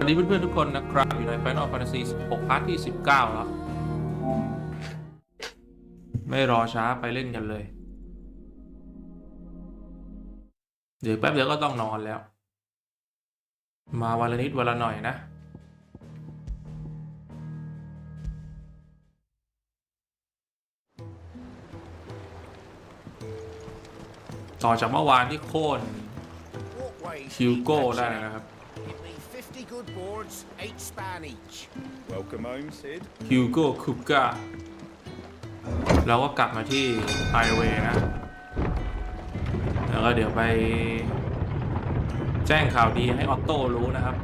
สวัสดีเพื่อนๆทุกคนนะครับอยู่ใน Final Fantasy 16 พาร์ทที่ 19 แล้วไม่รอช้าไปเล่นกันเลยเดี๋ยวแป๊บเดียวก็ต้องนอนแล้วมาวันละนิดวันละหน่อยนะต่อจากเมื่อวานที่โค่นฮิวโก้ได้นะครับฮิวโก้คุก้าเราก็กลับมาที่ไฮเวย์นะแล้วก็เดี๋ยวไปแจ้งข่าวดีให้ออโต้รู้นะครับ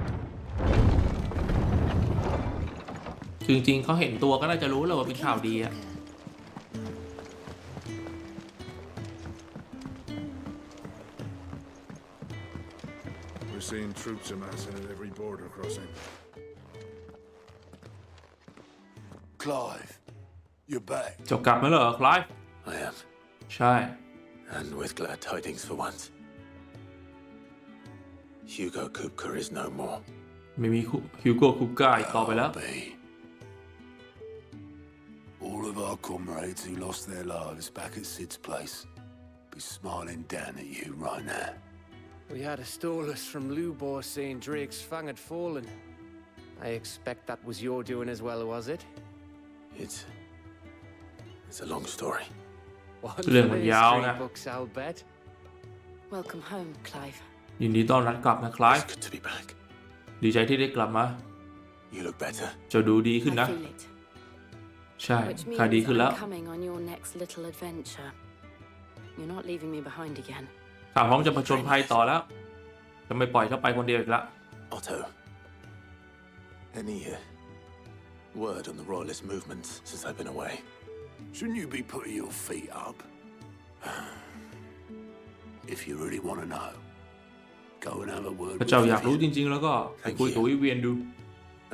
จริงๆเขาเห็นตัวก็น่าจะรู้แล้วว่าเป็นข่าวดีอะSeeing troops amassing at every border crossing. Clive, you're back. จะกลับมาเหรอคลาย I am. ใช่ And with glad tidings for once. Hugo Kupka is no more. ไม่มีฮิวโก้คุก้าอีกต่อไปแล้ว All of our comrades who lost their lives back at Sid's place be smiling down at you right now. We had a stolus from Lubor saying Drake's fang had fallen. I expect that was your doing as well, was it? It's a long story. One for the history books, I'll bet. Welcome home, Clive. ยินดีต้อนรับกลับนะคลาย It's good to be back. ดีใจที่ได้กลับมา You look better. จะดูดีขึ้นนะ I feel it. ใช่ Which ข่าวดี means ขึ้นแล้ว I'm coming on your next little adventure. You're not leaving me behind again. ข่าวพร้อมจะผจญภัยต่อแล้วจะไม่ปล่อยเขาไปคนเดียวอีกละ Otto, any word on the royalist movements since I've been away? Shouldn't you be putting your feet up? If you really want to know, go and have a word ถ้า with เจ้าอยากรู้ Vivian. จริงๆแล้วก็ไปคุยกับวิเวียนดู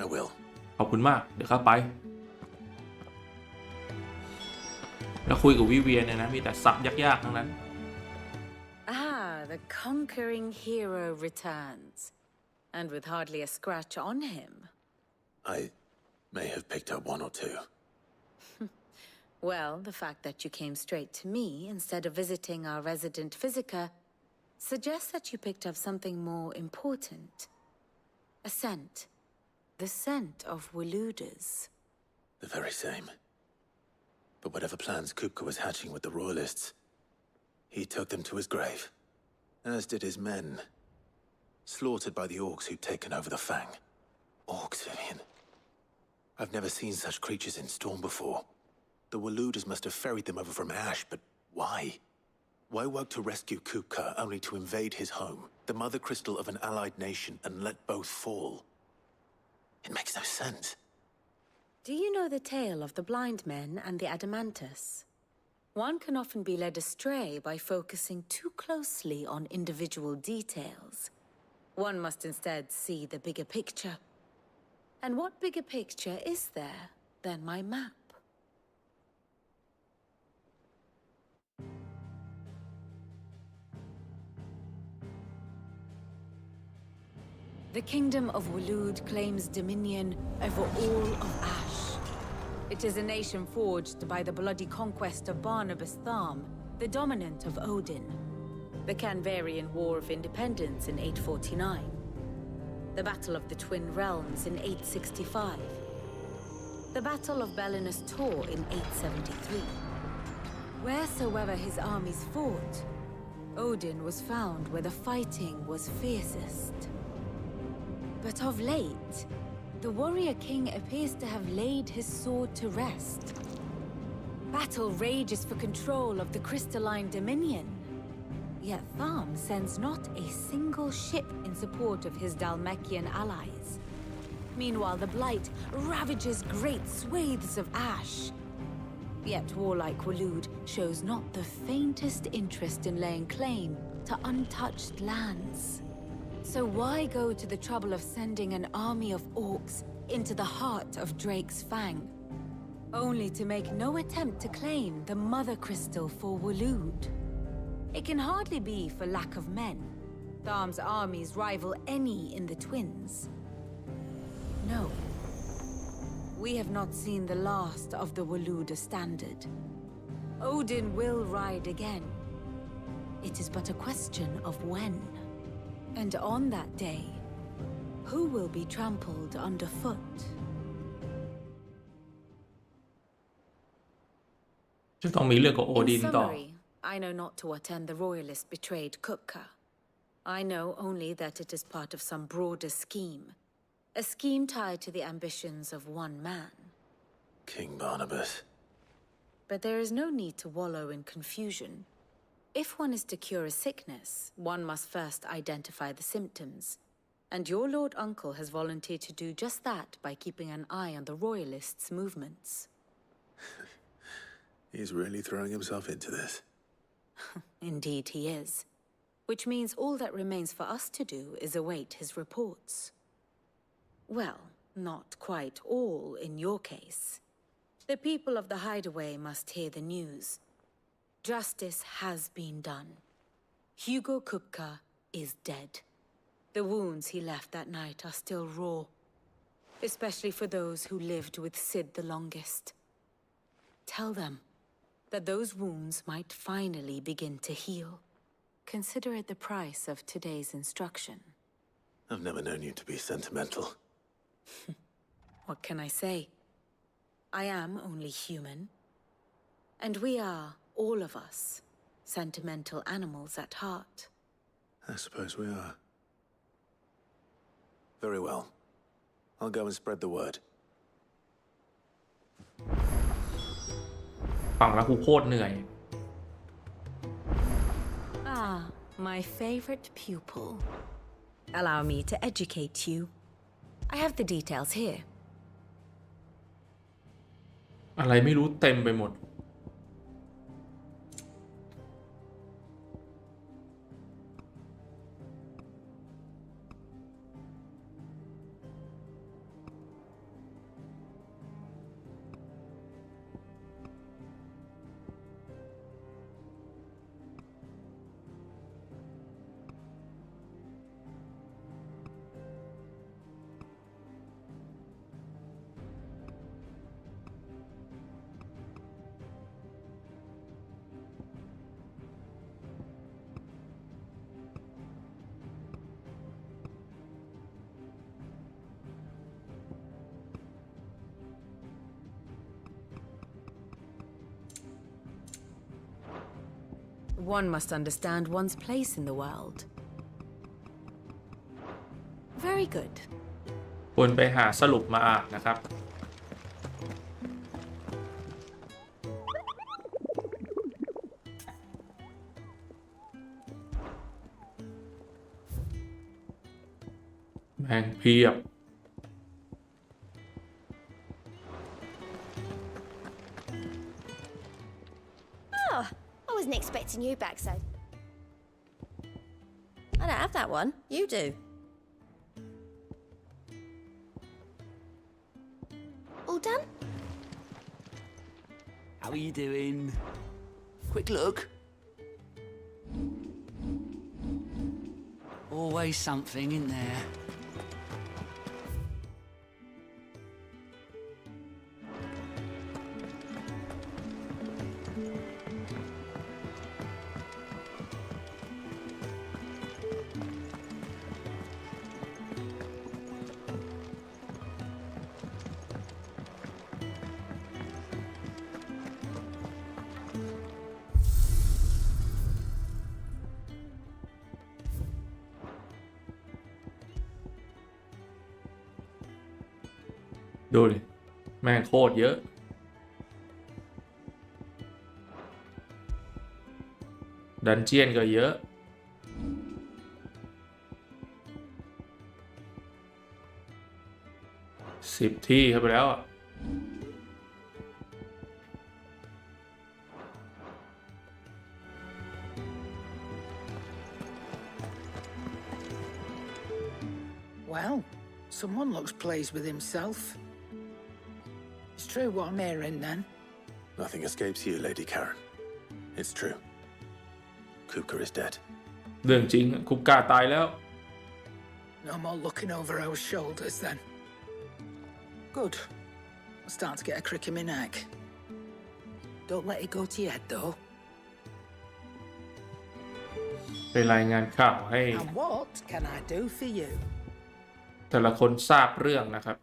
I will. ขอบคุณมากเดี๋ยวข้าไปแล้วคุยกับวิเวียนเนี่ยนะมีแต่ศัพท์ยากๆทั้งนั้น The conquering hero returns, and with hardly a scratch on him. I may have picked up one or two. Well, the fact that you came straight to me instead of visiting our resident Physica suggests that you picked up something more important. A scent. The scent of Waludas. The very same. But whatever plans Kupka was hatching with the royalists, he took them to his grave. As did his men, slaughtered by the orcs who'd taken over the Fang. Orcs, Vivian. I've never seen such creatures in storm before. The Waludas must have ferried them over from Ash, but why? Why work to rescue Kupka only to invade his home, the mother crystal of an allied nation, and let both fall? It makes no sense. Do you know the tale of the blind men and the Adamantus? One can often be led astray by focusing too closely on individual details. One must instead see the bigger picture. And what bigger picture is there than my map? The Kingdom of Walud claims dominion over all of Ash. It is a nation forged by the bloody conquest of Barnabas Tharm, the dominant of Odin. The Canvarian War of Independence in 849. The Battle of the Twin Realms in 865. The Battle of Belinus Tor in 873. Wheresoever his armies fought, Odin was found where the fighting was fiercest. But of late, the warrior king appears to have laid his sword to rest. Battle rages for control of the crystalline dominion. Yet Tharm sends not a single ship in support of his Dalmekian allies. Meanwhile, the Blight ravages great swathes of Ash. Yet warlike Walud shows not the faintest interest in laying claim to untouched lands. So why go to the trouble of sending an army of orcs into the heart of Drake's Fang, only to make no attempt to claim the Mother Crystal for Walud? It can hardly be for lack of men. Tharm's armies rival any in the Twins. No. We have not seen the last of the Waluda standard. Odin will ride again. It is but a question of when. And on that day, who will be trampled underfoot? จะต้องมีเรื่องกับโอดิน In ต่อ summary, I know not to what end the royalists betrayed Kupka. I know only that it is part of some broader scheme. A scheme tied to the ambitions of one man. King Barnabas. But there is no need to wallow in confusion. If one is to cure a sickness, one must first identify the symptoms. And your Lord Uncle has volunteered to do just that by keeping an eye on the royalists' movements. He's really throwing himself into this. Indeed he is. Which means all that remains for us to do is await his reports. Well, not quite all in your case. The people of the Hideaway must hear the news. Justice has been done. Hugo Kupka is dead. The wounds he left that night are still raw, especially for those who lived with Sid the longest. Tell them that those wounds might finally begin to heal. Consider it the price of today's instruction. I've never known you to be sentimental. What can I say? I am only human. And we are, all of us, sentimental animals at heart. I suppose we are. Very well. I'll go and spread the word. ฟังแล้วกูโคตรเหนื่อย Ah, my favorite pupil. Allow me to educate you. I have the details here. อะไรไม่รู้เต็มไปหมด One must understand one's place in the world. Very good. ควรไปหาสรุปมาอ่านนะครับ แม่งเพียบ I wasn't expecting you back, so... I don't have that one. You do. All done? How are you doing? Quick look. Always something in there.ดูดิแม่งโคตรเยอะ ดันเจียนก็เยอะ 10 ที่เข้าไปแล้วอ่ะ Well, someone looks pleased with himself. It's true what I'm hearing, then. Nothing escapes you, Lady Karen. It's true. Kupka is dead. เรื่องจริงคุกกาตายแล้ว No more looking over our shoulders, then. Good. I'm starting to get a crick in my neck. Don't let it go to your head, though. ไปรายงานข่าวให้ And what can I do for you? แต่ละคนทราบเรื่องนะครับ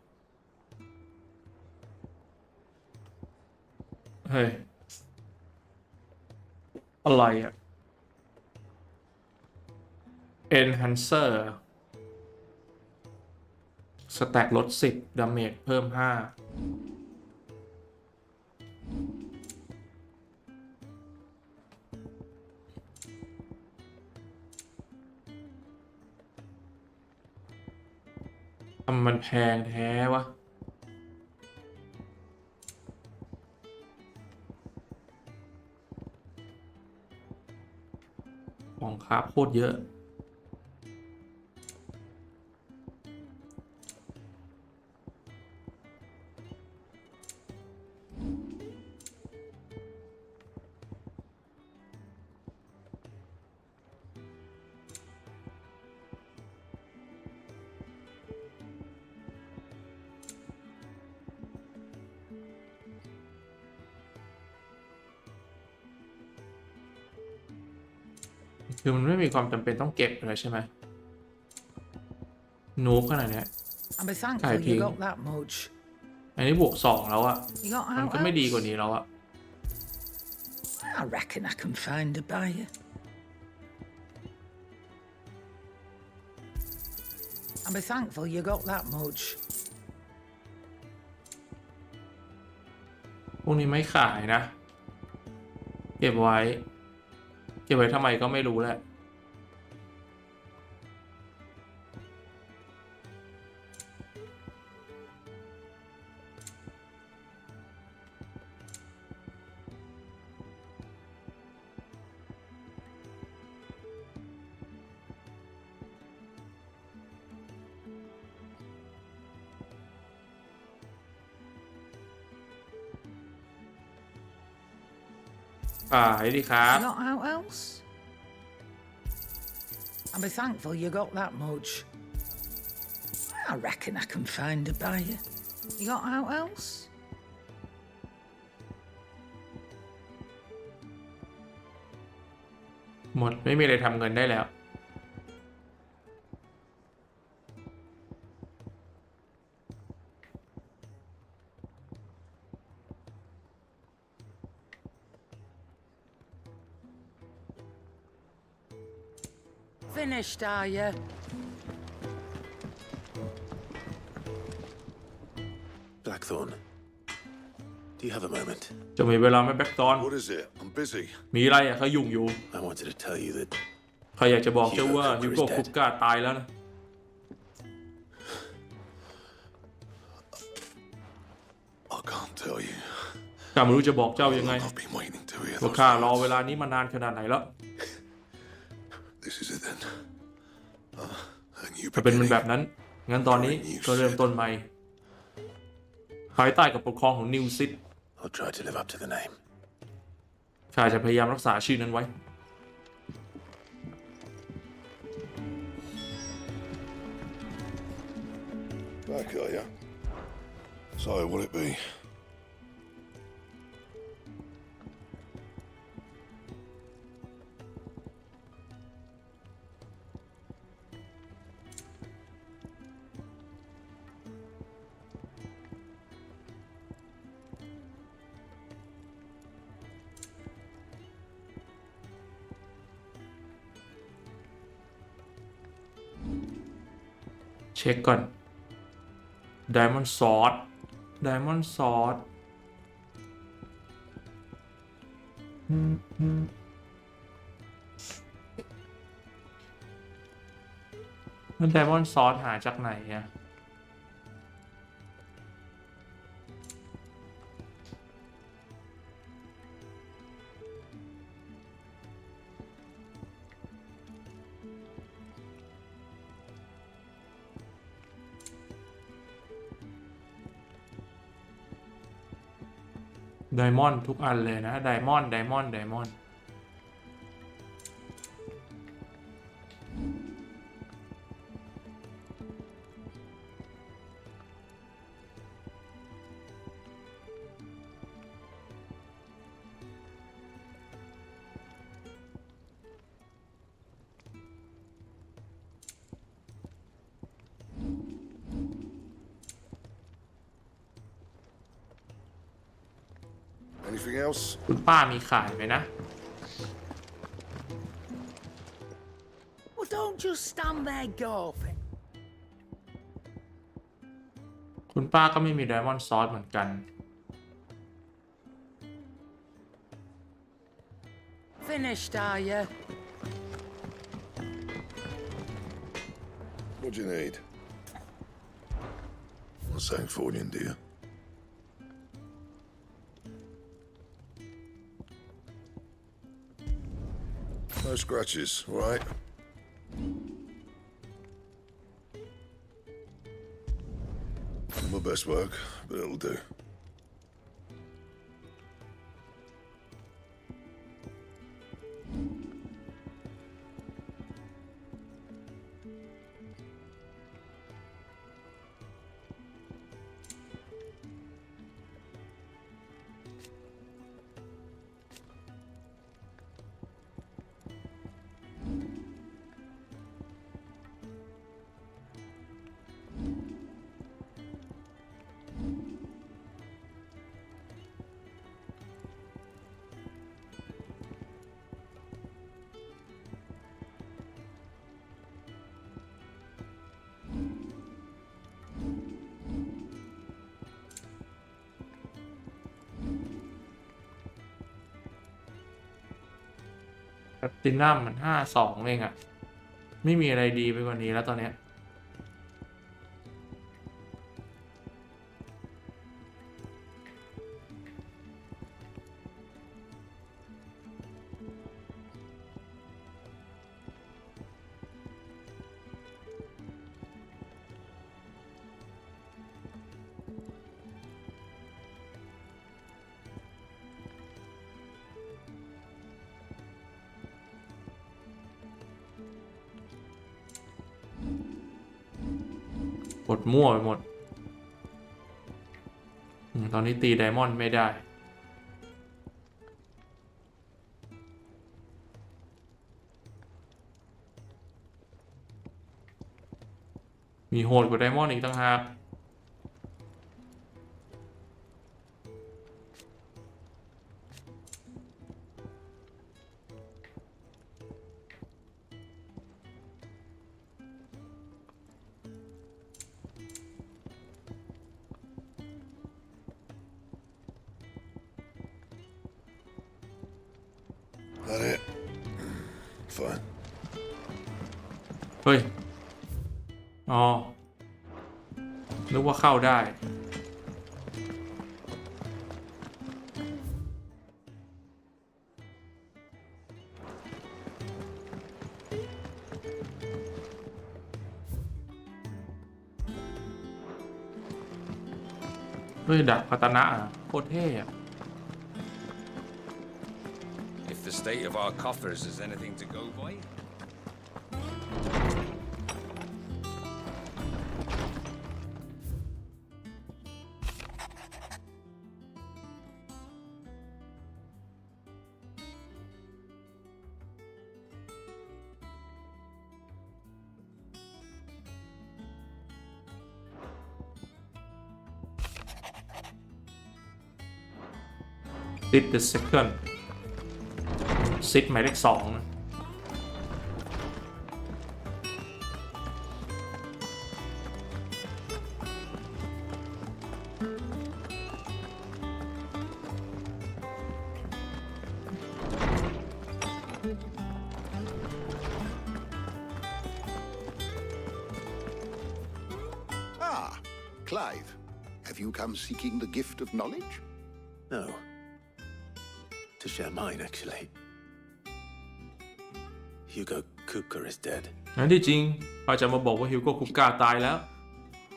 เฮ้ย อะไรอะ Enhancer สแต็กลด10ดาเมจเพิ่ม5ทำมันแพงแท้วะของคราฟโคตรเยอะคือมันไม่มีความจำเป็นต้องเก็บเลยใช่ไหมนูบขนาดเนี้ย And be thankful Okay, you King. got that much. อันนี้บวก2แล้วอะ You got มันก็ไม่ดีกว่า outhouse? นี้แล้วอะ I reckon I can find a buyer. And be thankful you got that much. พวกนี้ไม่ขายนะ เก็บไว้ เก็บไว้ทำไมก็ไม่รู้แหละขายดิครับ You got outhouse? And be thankful you got that much. I reckon I can find a buyer. You got outhouse? หมดไม่มีอะไรทำเงินได้แล้ว Finished, are you? Blackthorn, do you have a moment? จะมีเวลาไหมแบ็กตอน What is it? I'm busy. มีอะไรอะเขายุ่งอยู่ I wanted to tell you that ใครอยากจะบอกเจ้าว่าฮิวโก้คุกก้าตายแล้วนะ I can't tell you. ข้าไม่รู้จะบอกเจ้ายังไง I've been waiting to hear ว่า those ข้ารอ words. เวลานี้มานานขนาดไหนแล้ว This is it then. A new ถ้าเป็นมัน beginning. แบบนั้น งั้นตอนนี้ก็เริ่มต้นใหม่ ภายใต้กับปกครองของนิวซิต I'll try to live up to the name. ข้าจะพยายามรักษาชื่อนั้นไว้ Back, are you? So, will it be?เช็คก่อน Diamond Sword Diamond Sword มัน Diamond Sword หาจากไหนอะ ไดมอนด์ทุกอันเลยนะ ไดมอนด์ไดมอนด์ไดมอนด์ Anything else? คุณป้ามีขายไหมนะ Well, don't just stand there gawping. คุณป้าก็ไม่มีไดมอนด์ซอสเหมือนกัน Finished, are you? What do you need? What's saying fortune, dear? No scratches, all right? Not my best work, but it'll do.แพลตินัมมัน52เองอะไม่มีอะไรดีไปกว่านี้แล้วตอนเนี้ยหมดมั่วไปหมดตอนนี้ตีไดมอนด์ไม่ได้มีโหดกว่าไดมอนด์อีกต่างหากThat it? Fine. เฮ้ยอ๋อนึกว่าเข้าได้เฮ้ยดาบคาตานะอ่ะโคตรเท่อะ If the state of our coffers is anything to go by. Sit the second ซิดหมายเลข2นะClive, have you come seeking the gift of knowledge? No. To share mine, actually. Hugo Kupka is dead. นั่นที่จริงเขาจะมาบอกว่าฮิวโก้คุกกาตายแล้ว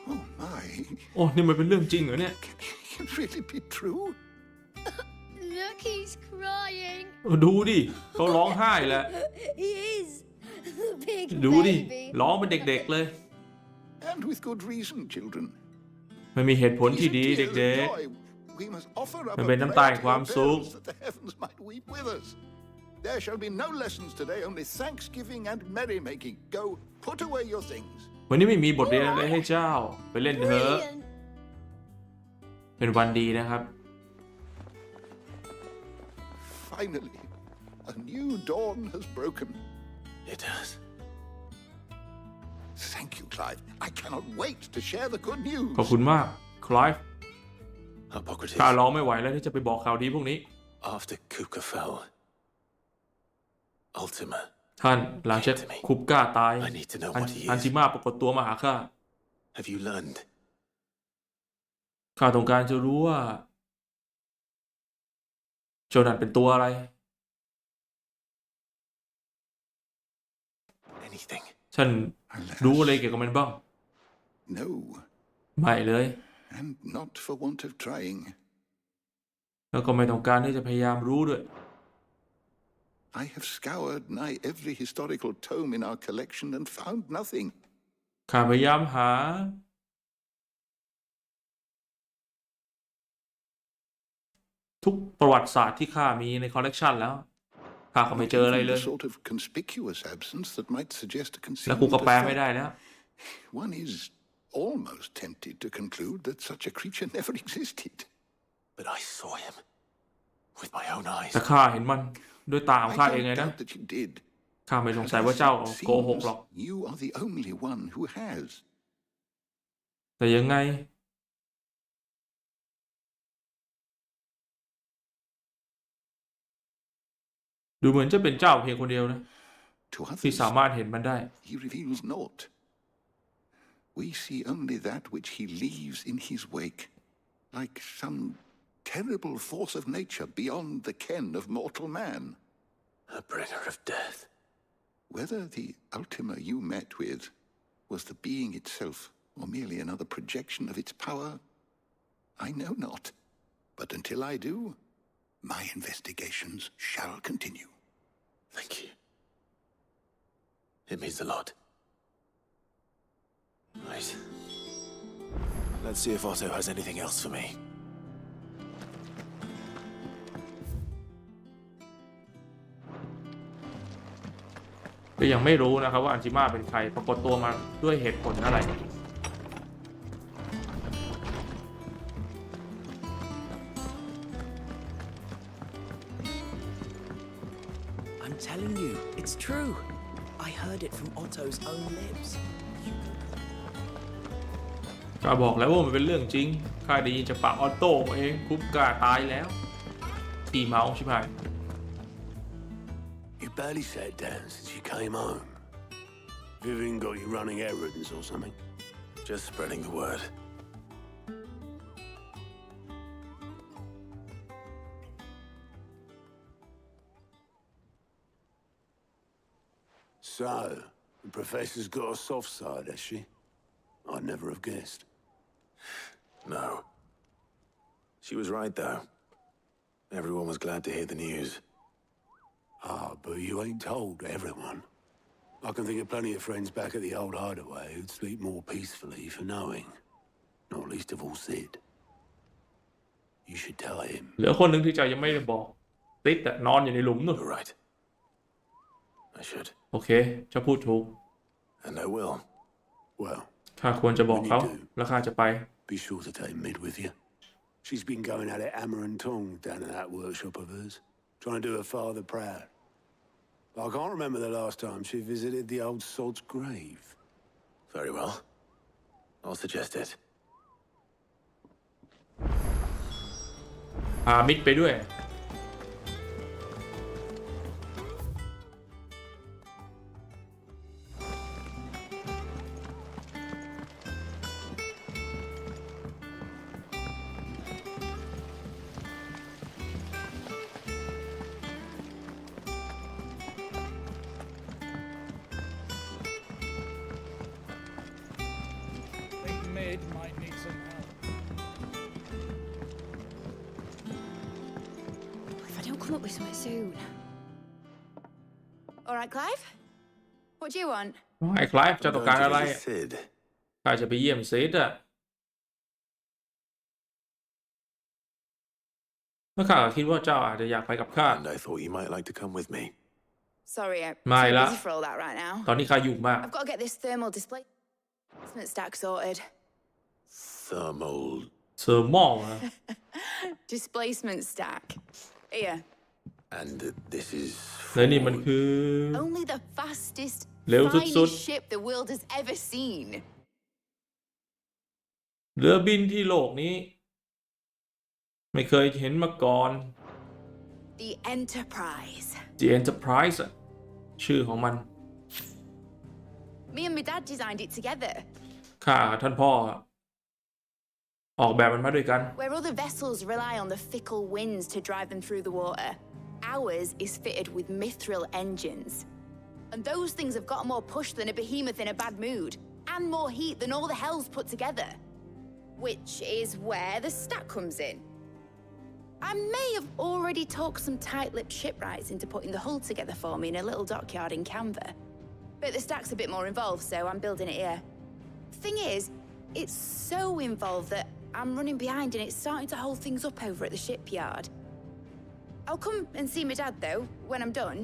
Oh my. โอ้นี่มันเป็นเรื่องจริงเหรอเนี่ย Can it really be true? Look, he's crying. ดูดิเขาร้องไห้แหละ He is. The big ดูดิ baby. ร้องเป็นเด็กๆเลย And with good reason, children. มันมีเหตุผลที่ดีเด็ก We must offer up มันเป็นน้ำตาแห่งความสุข that the heavens might weep with us. There shall be no lessons today, only thanksgiving and merrymaking. Go, put away your things. ๆวันนี้ไม่มีบทเรียนอะไรให้เจ้าไปเล่นเถอะ Brilliant. เป็นวันดีนะครับ Finally, a new dawn has broken. It has. Thank you, Clive. I cannot wait to share the good news. ขอบคุณมากคลายฟ์ Hippocrates, ข้ารอไม่ไหวแล้วที่จะไปบอกข่าวดีพวกนี้ after Kupka fell, Ultima, ท่านหลังจากคุปก้าตาย I need to know อัน what he อัน is. ซิมาปรากฏตัวมาหาข้า Have you learned? ข้าต้องการจะรู้ว่าโจนัสเป็นตัวอะไร Anything? ฉันรู้อะไรเกี่ยวกับมันบ้าง No, ไม่เลย and not for want of trying. แล้วก็ไม่ต้องการที่จะพยายามรู้ด้วย I have scoured nigh every historical tome in our collection and found nothing. ข้าพยายามหาทุกประวัติศาสตร์ที่ข้ามีในคอลเลกชันแล้วข้าก็ไม่เจออะไรเลย The sort of conspicuous absence that might suggest a แล้วกูก็ concealment แปล of ไม่ fact. ได้แล้ว One is almost tempted to conclude that such a creature never existed. But I saw him with my own eyes. แต่ข้าเห็นมันด้วยตาของข้า I เองไง don't นะ doubt that you did. ข้าไม่สง But สัยว่า as เจ้า it โกหก seems, หรอก you are the only one who has. แต่ยังไงดูเหมือนจะเป็นเจ้าเพียงคนเดียวนะ To ที่ others, สามารถเห็นมันได้ he reveals naught. We see only that which he leaves in his wake, like some terrible force of nature beyond the ken of mortal man. A bringer of death. Whether the Ultima you met with was the being itself, or merely another projection of its power, I know not. But until I do, my investigations shall continue. Thank you. It means a lot. Right. Let's see if Otto has anything else for me. ก็ยังไม่รู้นะครับว่าอันจิมาเป็นใครปรากฏตัวมาด้วยเหตุผลอะไร I'm telling you, it's true. I heard it from Otto's own lips. ข้าบอกแล้วว่ามันเป็นเรื่องจริงข้าได้ยินจากปากออโต้เองคุปกาตายแล้วตีเมาใช่ไหม You barely sat down since you came home. Vivian got you running errands or something? Just spreading the word. So, the professor's got a soft side, has she? I'd never have guessed. No. She was right, though. Everyone was glad to hear the news. Ah, but you ain't told everyone. I can think of plenty of friends back at the old hideaway who'd sleep more peacefully for knowing. Not least of all Sid. You should tell him. เหลือคนหนึ่งที่เจ้ายังไม่ได้บอกติดแต่นอนอยู่ในหลุมนู่น You're right. I should. โอเคเจ้าพูดถูก And I will. Well, ข้าควรจะบอกเขาแล้วข้าจะไป be sure to take Mid with you. She's been going at it hammer and tongue down in that workshop of hers, trying to do her father proud. I can't remember the last time she visited the old sod's grave. Very well. I'll suggest it. พามิดไปด้วย Mid might need some help. If I don't come up with something soon. All right, Clive? What do you want? ไอ้คลายเจ้าต้องการอะไร Going to visit Sid. ข้าจะไปเยี่ยมซีดอะแล้วข้าก็คิดว่าเจ้าอาจจะอยากไปกับข้า And I thought you might like to come with me. Sorry, I'm Mai too la. busy for all that right now. ตอนนี้ข้ายุ่งมาก I've got to get this thermal displacement stack sorted. Thermal. เซอร์มอลนะ Displacement stack. Here. And this is และนี่มันคือ Only the fastest, เร็วสุด finest ship the world has ever seen. ๆเรือบินที่โลกนี้ ไม่เคยเห็นมาก่อน The Enterprise. The Enterprise อะชื่อของมัน Me and my dad designed it together. ข้ากับท่านพ่อ ออกแบบมันมาด้วยกัน Where other vessels rely on the fickle winds to drive them through the water, ours is fitted with mithril engines. And those things have got more push than a behemoth in a bad mood, and more heat than all the hells put together. Which is where the stack comes in. I may have already talked some tight-lipped shipwrights into putting the hull together for me in a little dockyard in Canva. But the stack's a bit more involved, so I'm building it here. Thing is, it's so involved that I'm running behind and it's starting to hold things up over at the shipyard. I'll come and see my dad, though, when I'm done.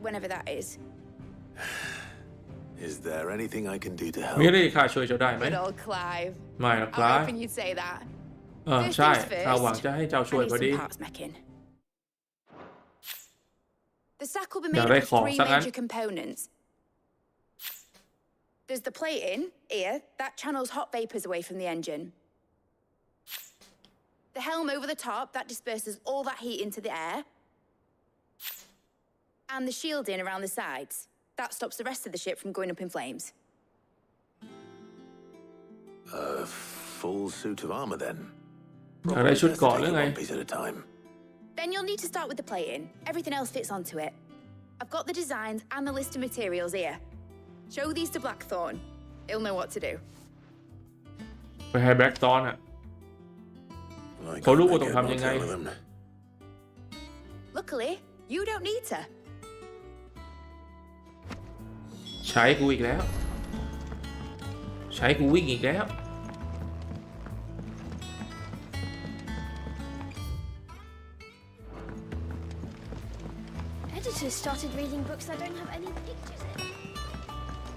Whenever that is. Is there anything I can do to help? มีอะไรข้าช่วยเจ้าได้ไหม Good old Clive. ไม่หรอกค I'm รับ hoping you'd say that. ใช่ข้าหวังจะให้เจ้า I ช่วย need พอดี some parts making. The stack will be อยาก made ได้ up ข of อง three ซะงั้น major components. There's the plating, here, that channels hot vapors away from the engine. The helm over the top, that disperses all that heat into the air. And the shielding around the sides. That stops the rest of the ship from going up in flames. A full suit of armor, then? อยากได้ชุดเกราะหรือไง One piece at a time. Then you'll need to start with the plating. Everything else fits onto it. I've got the designs and the list of materials here. Show these to Blackthorn. He'll know what to do. ไปให้แบล็กตอนอ่ะ Like เขารู้ I ว่าต้อง get ทำยังไง more tell them. Luckily, you don't need to. ใช้กูอีกแล้ว ใช้กูวิ่งอีกแล้ว Editors started reading books that don't have any pictures in.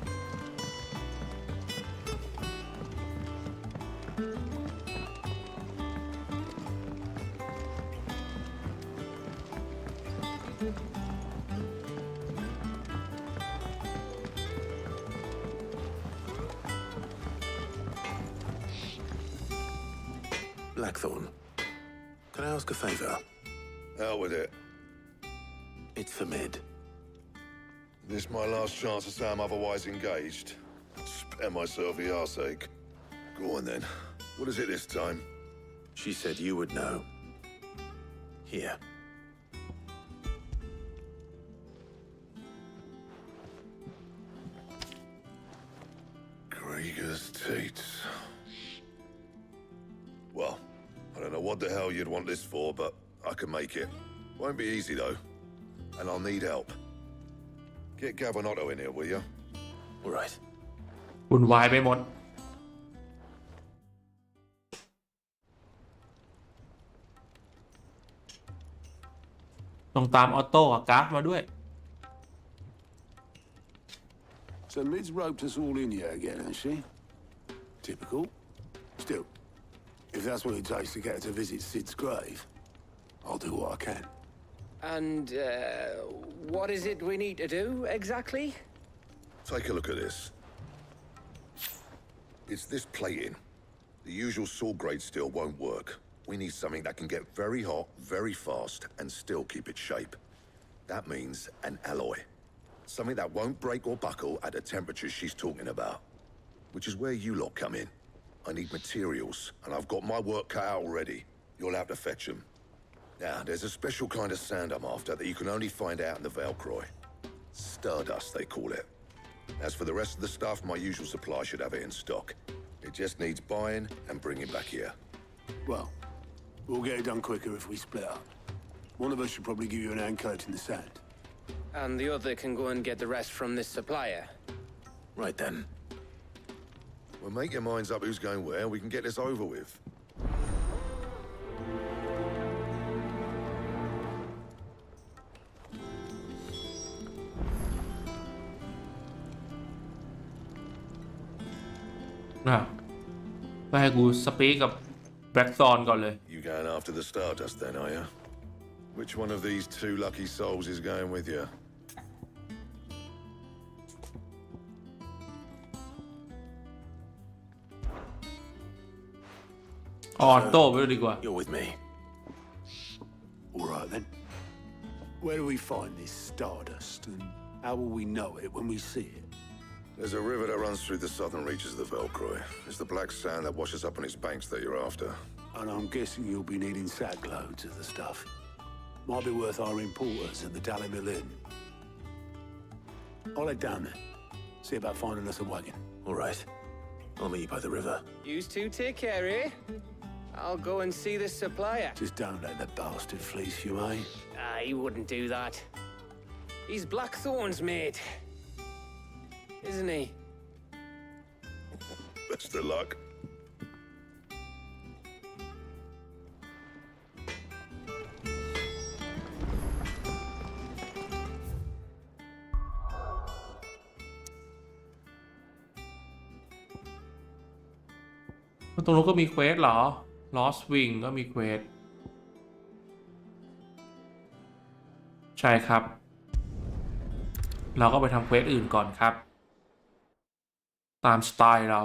Blackthorn, can I ask a favor? Out with it. It's for Mid. This my last chance to say I'm otherwise engaged. Spare myself the arseache. Go on then. What is it this time? She said you would know. Here. Krieger's Teats. Well, I don't know what the hell you'd want this for, but I can make it. Won't be easy though. And I'll need help. Get Gavin-Otto in here, will you? All right. วุ่นวายไปหมด ต้องตามออโต้กับกราฟมาด้วย So Mid's roped us all in here again, has she? Typical. Still, if that's what it takes to get her to visit Sid's grave, I'll do what I can. And, what is it we need to do, exactly? Take a look at this. It's this plating. The usual saw grade steel won't work. We need something that can get very hot, very fast, and still keep its shape. That means an alloy. Something that won't break or buckle at the temperatures she's talking about. Which is where you lot come in. I need materials, and I've got my work cut out already. You'll have to fetch them. Now, there's a special kind of sand I'm after that you can only find out in the Valcroy. Stardust, they call it. As for the rest of the stuff, my usual supply should have it in stock. It just needs buying and bringing back here. Well, we'll get it done quicker if we split up. One of us should probably give you an hand coating the sand. And the other can go and get the rest from this supplier. Right then. Well, make your minds up who's going where, we can get this over with. Now, ไปให้กูสปีกกับแบล็กซอนก่อนเลย You going after the Stardust then, are you? Which one of these two lucky souls is going with you? ออโต้ไปเลยดีกว่า You're with me. All right, then. Where do we find this stardust, and how will we know it when we see it? There's a river that runs through the southern reaches of the Velcroy. It's the black sand that washes up on its banks that you're after. And I'm guessing you'll be needing sackloads of the stuff. Might be worth our importers at the Dally Mill Inn. I'll head down there. See about finding us a wagon. All right. I'll meet you by the river. You two take care, eh? I'll go and see this supplier. Just don't let the bastard fleece you, eh? He wouldn't do that. He's Blackthorn's mate. Isn't he? Best of luck.ตรงนู้นก็มีเควสเหรอ Lost Wing ก็มีเควสใช่ครับ เราก็ไปทำเควสอื่นก่อนครับ ตามสไตล์เรา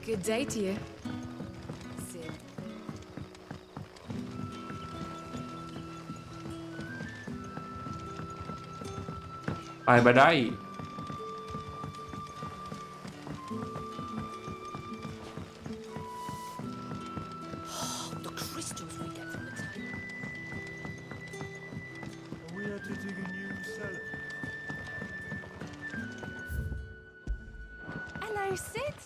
Good day to you. Sid. ไปมาได้ The crystals we get from the table. We had to dig a new cellar. Hello, Sid.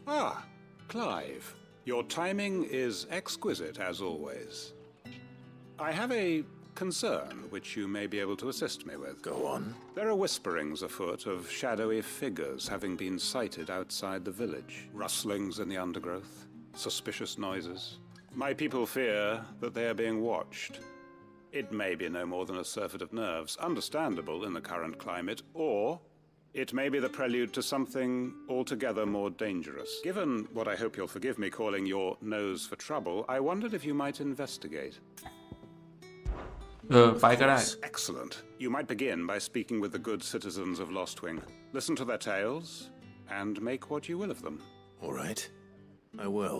Ah, Clive. Your timing is exquisite, as always. I have a concern which you may be able to assist me with. Go on. There are whisperings afoot of shadowy figures having been sighted outside the village. Rustlings in the undergrowth, suspicious noises. My people fear that they are being watched. It may be no more than a surfeit of nerves, understandable in the current climate, or it may be the prelude to something altogether more dangerous. Given what I hope you'll forgive me calling your nose for trouble, I wondered if you might investigate. ไปก็ได้ Excellent. You might begin by speaking with the good citizens of Lostwing. Listen to their tales, and make what you will of them. All right. I will.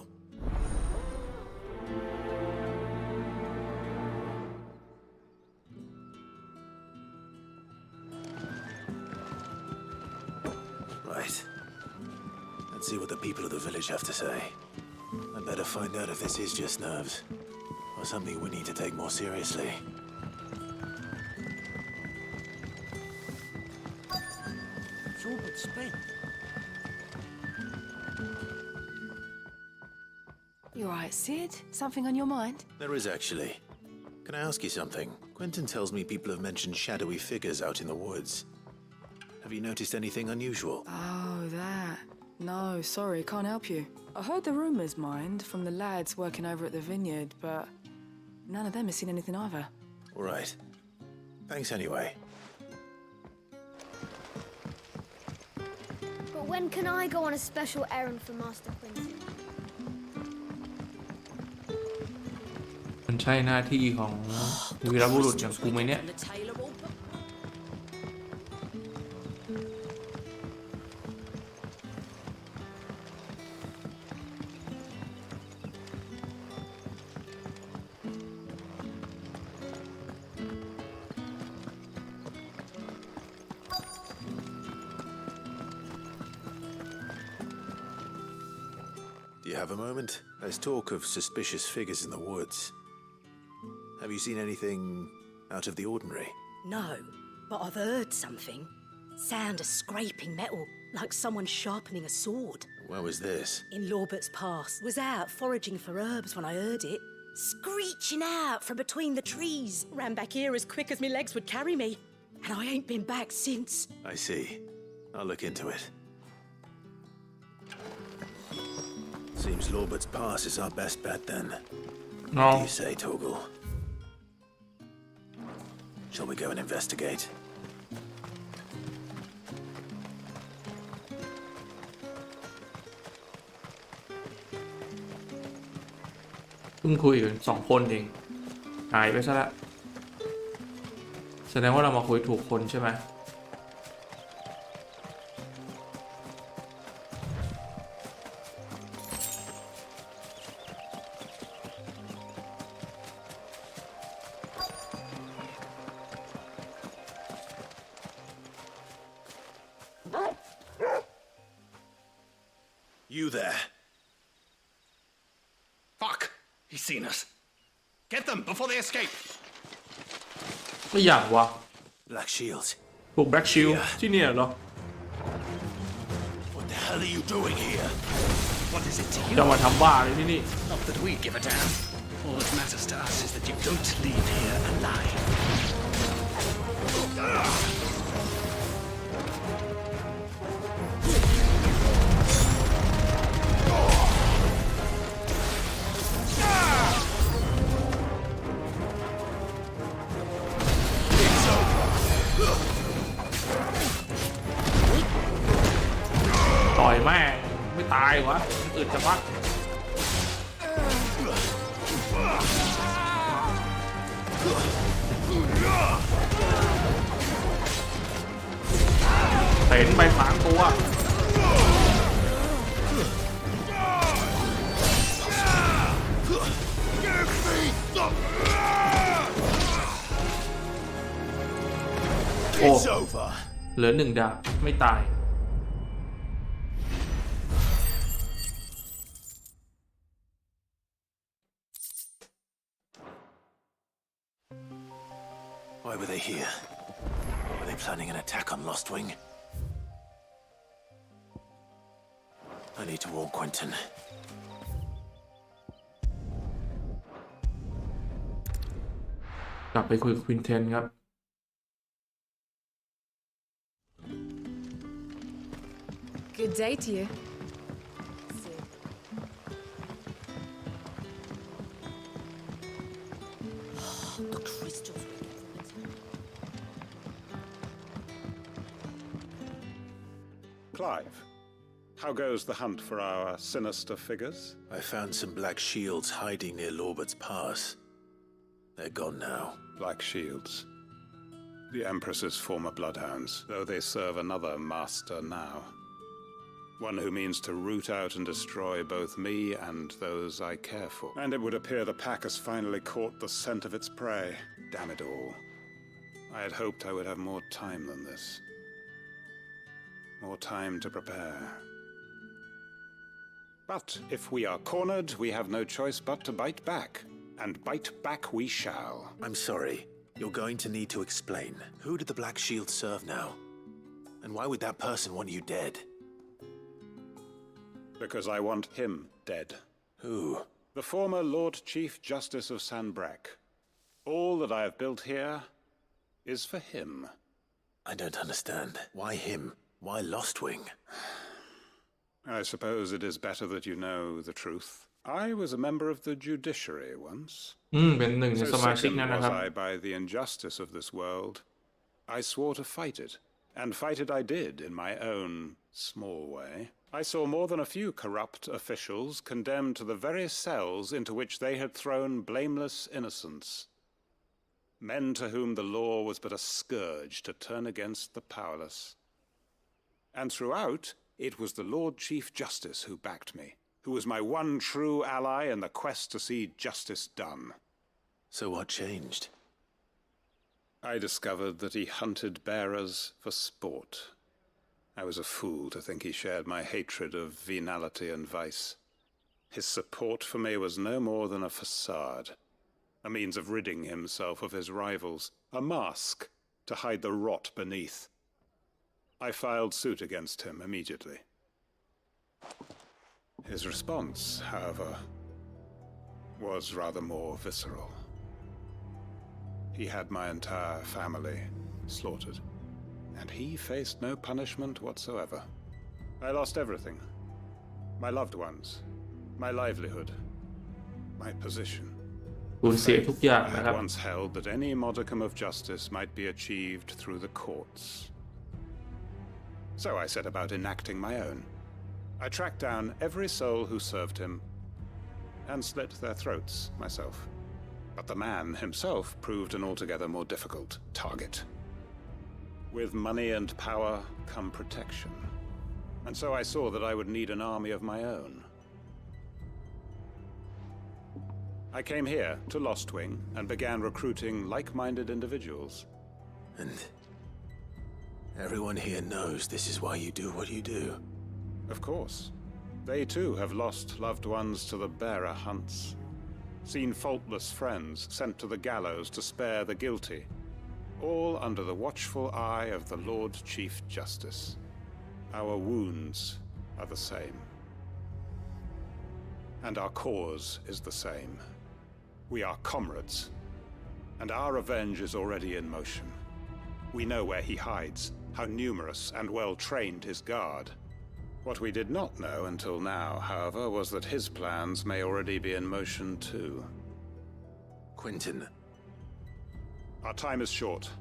Right. Let's see what the people of the village have to say. I'd better find out if this is just nerves, or something we need to take more seriously. It's all but spent. You alright, Sid? Something on your mind? There is actually. Can I ask you something? Quentin tells me people have mentioned shadowy figures out in the woods. Have you noticed anything unusual? Oh, that. No, sorry, can't help you. I heard the rumours, mind, from the lads working over at the vineyard, but none of them has seen anything either. All right. Thanks anyway. But when can I go on a special errand for Master Quentin? มันใช่หน้าที่ของวีรบุรุษอย่างกูไหมเนี่ย Do you have a moment? There's talk of suspicious figures in the woods. Have you seen anything out of the ordinary? No, but I've heard something. Sound of scraping metal, like someone sharpening a sword. Where was this? In Lorbert's Pass. Was out foraging for herbs when I heard it. Screeching out from between the trees. Ran back here as quick as my legs would carry me. And I ain't been back since. I see. I'll look into it. Seems Lorbert's Pass is our best bet then. No. What do you say, Torgal? Shall we go and investigate? เพิ่งคุยกัน2 คนเองหายไปซะละแสดงว่าเรามาคุยถูกคนใช่ไหมYou there. Fuck! He's seen us. Get them before they escape. ไม่อย่างวะ Black Shields. พวกแบล็กชิลที่เนี่ยเหรอ What the hell are you doing here? What is it to you? จะมาทำบ้าเลยที่นี่ Not that we give a damn. All that matters to us is that you don't leave here alive. It's over. ต่อยแม่งไม่ตายวะอึดจะพักเห็นไป3 ตัวโอ้เหลือ1 ดาบไม่ตาย Why were they here? Were they planning an attack on Lostwing? I need to warn Quentin. กลับไปคุยกับควินเทนครับ Good day to you. The crystals. Clive, how goes the hunt for our sinister figures? I found some black shields hiding near Lorbert's Pass. They're gone now. Black shields. The Empress's former bloodhounds, though they serve another master now. One who means to root out and destroy both me and those I care for. And it would appear the pack has finally caught the scent of its prey. Damn it all. I had hoped I would have more time than this. More time to prepare. But if we are cornered, we have no choice but to bite back. And bite back we shall. I'm sorry. You're going to need to explain. Who did the Black Shield serve now? And why would that person want you dead? Because I want him dead. Who? The former Lord Chief Justice of Sanbreque. All that I have built here is for him. I don't understand. Why him? Why Lostwing? I suppose it is better that you know the truth. I was a member of the judiciary once.เป็นหนึ่งใน So สมาชิก sickened นั่นนะ was ครับ I by the injustice of this world, I swore to fight it. And fight it I did in my own small way. I saw more than a few corrupt officials condemned to the very cells into which they had thrown blameless innocents. Men to whom the law was but a scourge to turn against the powerless. And throughout, it was the Lord Chief Justice who backed me, who was my one true ally in the quest to see justice done. So what changed? I discovered that he hunted bearers for sport. I was a fool to think he shared my hatred of venality and vice. His support for me was no more than a facade, a means of ridding himself of his rivals, a mask to hide the rot beneath. I filed suit against him immediately. His response, however, was rather more visceral. He had my entire family slaughtered, And he faced no punishment whatsoever. I lost everything. My loved ones, my livelihood, my position. สูญเสียทุกอย่าง I นะ had ครับ once held that any modicum of justice might be achieved through the courts. So I set about enacting my own. I tracked down every soul who served him and slit their throats myself. But the man himself proved an altogether more difficult target. With money and power come protection. And so I saw that I would need an army of my own. I came here to Lostwing and began recruiting like-minded individuals. And everyone here knows this is why you do what you do. Of course. They too have lost loved ones to the bearer hunts, seen faultless friends sent to the gallows to spare the guilty, all under the watchful eye of the Lord Chief Justice. Our wounds are the same. And our cause is the same. We are comrades, and our revenge is already in motion. We know where he hides, how numerous and well-trained his guard. What we did not know until now, however, was that his plans may already be in motion too. Quentin. Our time is short.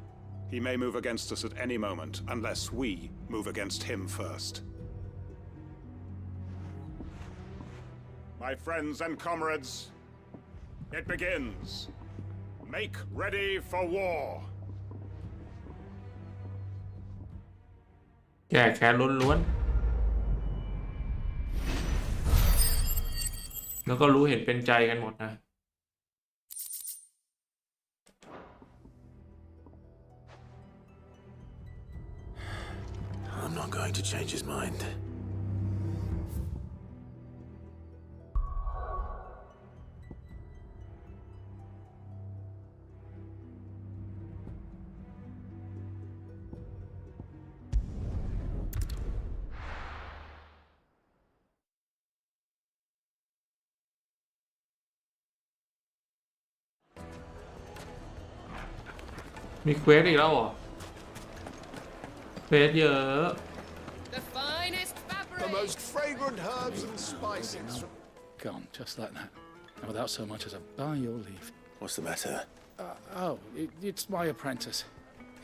He may move against us at any moment, unless we move against him first. My friends and comrades, it begins. Make ready for war. แก่แค้นล้วนๆแล้วก็รู้เห็นเป็นใจกันหมดนะ I'm not going to change his mind.มีเควสอีกแล้วเหรอเควสเยอะ The finest fabric. The most fragrant herbs and spices. Gone, just like that. And without so much as a by your leave. What's the matter? It's my apprentice.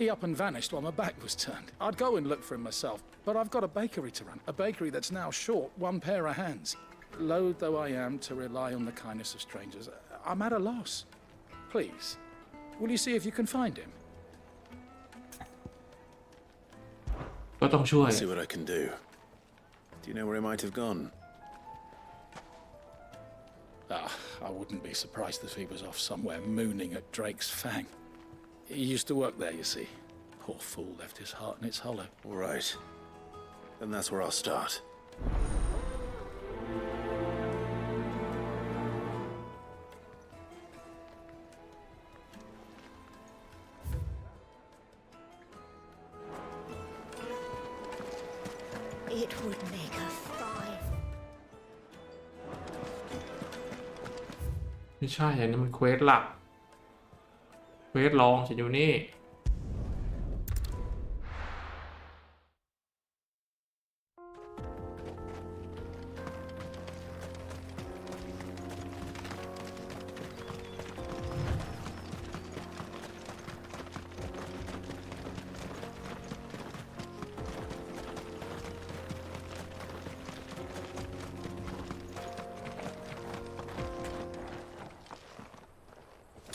He up and vanished while my back was turned. I'd go and look for him myself, but I've got a bakery to run. A bakery that's now short one pair of hands. Loath though I am to rely on the kindness of strangers, I'm at a loss. Please, will you see if you can find him? ก็ต้องช่วย I'll see what I can do. Do you know where he might have gone? I wouldn't be surprised if he was off somewhere mooning at Drake's Fang. He used to work there, you see. Poor fool left his heart in its hollow. All right. Then that's where I'll start. It would make a fine. ไม่ใช่อันนี้มันเควสหลักเควสรองจะอยู่นี่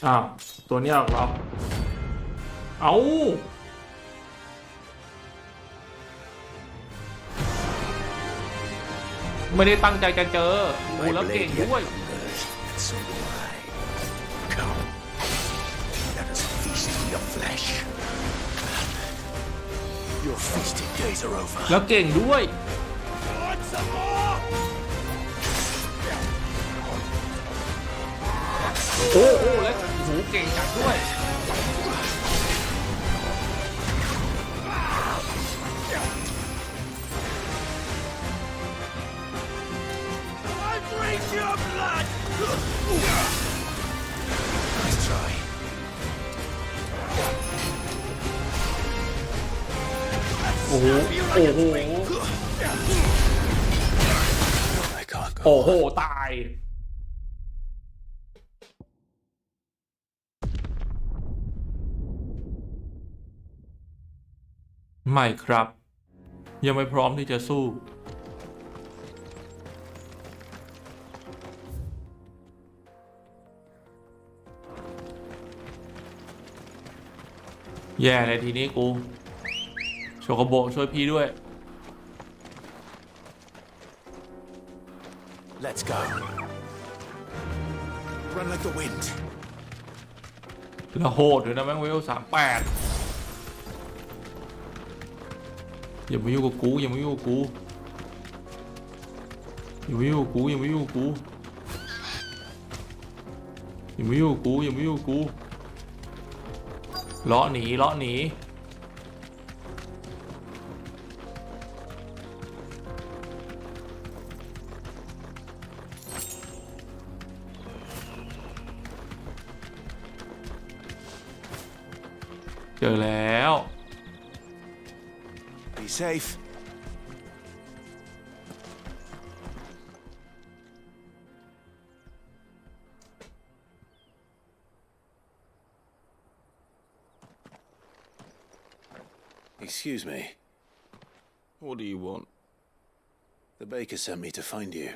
อ้าวตัวนี้หรอกเหรอเอาไม่ได้ตั้งใจจะเจอดูแล้วเก่งด้วย So do I. Come. Let us feast on your flesh. Your feasting days are over. แล้วเก่งด้วย Want some more? โอ้โหแล้วโอ้โหเก่งจัดด้วย I drink your blood! Nice try. โอ้โหโอ้โหโอ้โหตายไม่ครับยังไม่พร้อมที่จะสู้แย่เลยทีนี้กูโชโกโบช่วยพี่ด้วย Let's go. Run like the wind. แล้วโหดด้วยนะแม่งเวล38อย่ามายุ่งกับกูอย่ามายุ่งกับกูอย่ามายุ่งกับกูอย่ามายุ่งกับกูอย่ามายุ่งกับกูอย่ามายุ่งกับกูเลาะหนีเลาะหนีเจอแล้ว Be safe. Excuse me. What do you want? The baker sent me to find you.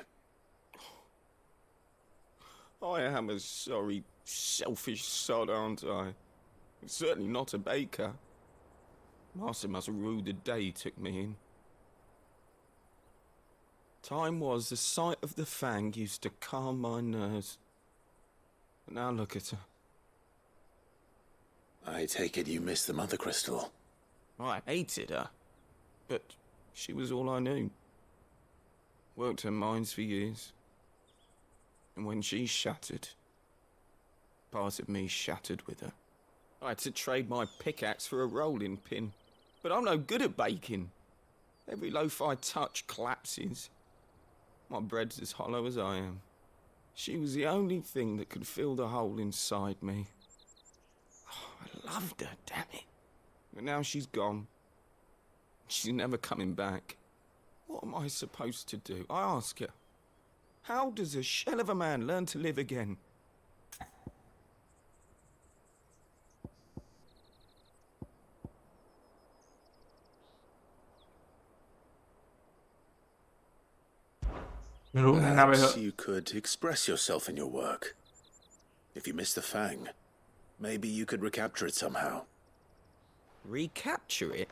I am a sorry, selfish sod, aren't I? Certainly not a baker. Master must rue the day he took me in. Time was the sight of the fang used to calm my nerves. But now look at her. I take it you missed the Mother Crystal. I hated her, but she was all I knew. Worked her mines for years. And when she shattered, part of me shattered with her. I had to trade my pickaxe for a rolling pin. But I'm no good at baking. Every loaf I touch collapses. My bread's as hollow as I am. She was the only thing that could fill the hole inside me. Oh, I loved her, damn it. But now she's gone. She's never coming back. What am I supposed to do? I ask her. How does a shell of a man learn to live again? Perhaps you could express yourself in your work. If you miss the fang, maybe you could recapture it somehow. Recapture it?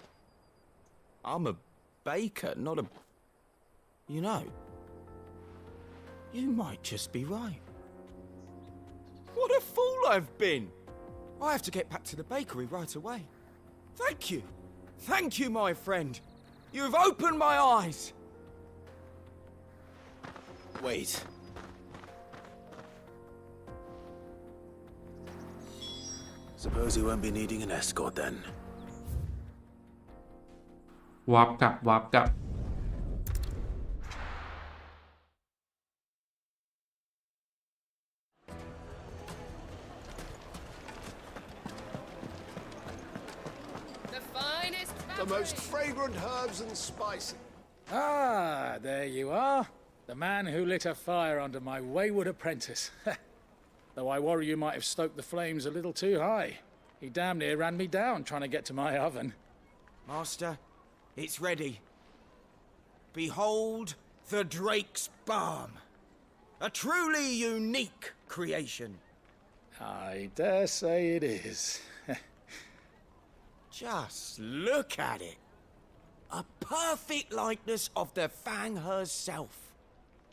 I'm a baker, not a... You know, you might just be right. What a fool I've been! I have to get back to the bakery right away. Thank you. Thank you, my friend. You've opened my eyes. Wait. Suppose you won't be needing an escort then. วาร์ปกลับวาร์ปกลับ The finest The most fragrant herbs and spices. Ah, there you are. The man who lit a fire under my wayward apprentice. Though I worry you might have stoked the flames a little too high. He damn near ran me down trying to get to my oven. Master, it's ready. Behold the Drake's Balm. A truly unique creation. I dare say it is. Just look at it. A perfect likeness of the Fang herself.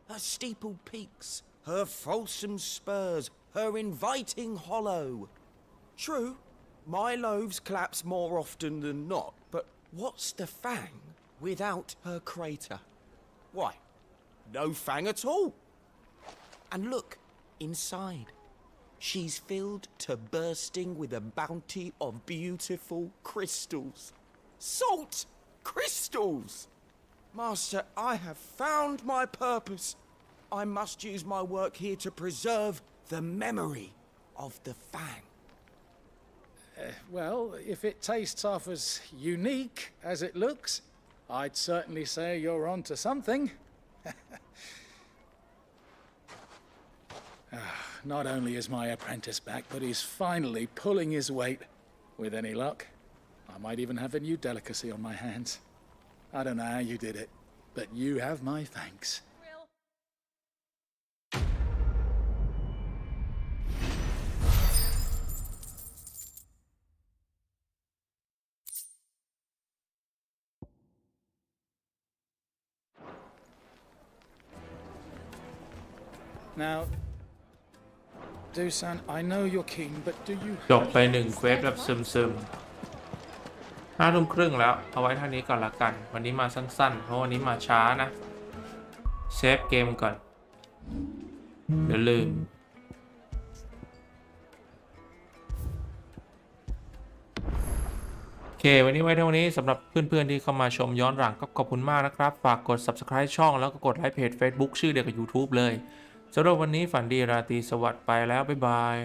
Her steepled peaks, her fulsome spurs, her inviting hollow. True, my loaves collapse more often than not, but what's the Fang without her crater? Why, no Fang at all. And look, inside. She's filled to bursting with a bounty of beautiful crystals. Salt crystals! Master, I have found my purpose. I must use my work here to preserve the memory of the Fang. Well, if it tastes half as unique as it looks, I'd certainly say you're onto something. Not only is my apprentice back, but he's finally pulling his weight. With any luck, I might even have a new delicacy on my hands. I don't know how you did it, but you have my thanks. Now, Dusan, I know you're keen, but do you จบไป1เควสแบบซึมๆ5 ทุ่มครึ่งแล้วเอาไว้เท่านี้ก่อนละกันวันนี้มาสั้นๆเพราะวันนี้มาช้านะเซฟเกมก่อนเดี๋ยวลืมโอเควันนี้ไว้เท่านี้สำหรับเพื่อนๆที่เข้ามาชมย้อนหลังก็ขอบคุณมากนะครับฝากกด Subscribe ช่องแล้วก็กดไลค์เพจ Facebook ชื่อเดียวกับ YouTube เลยสำหรับวันนี้ฝันดีราตรีสวัสดิ์ไปแล้วบ๊ายบาย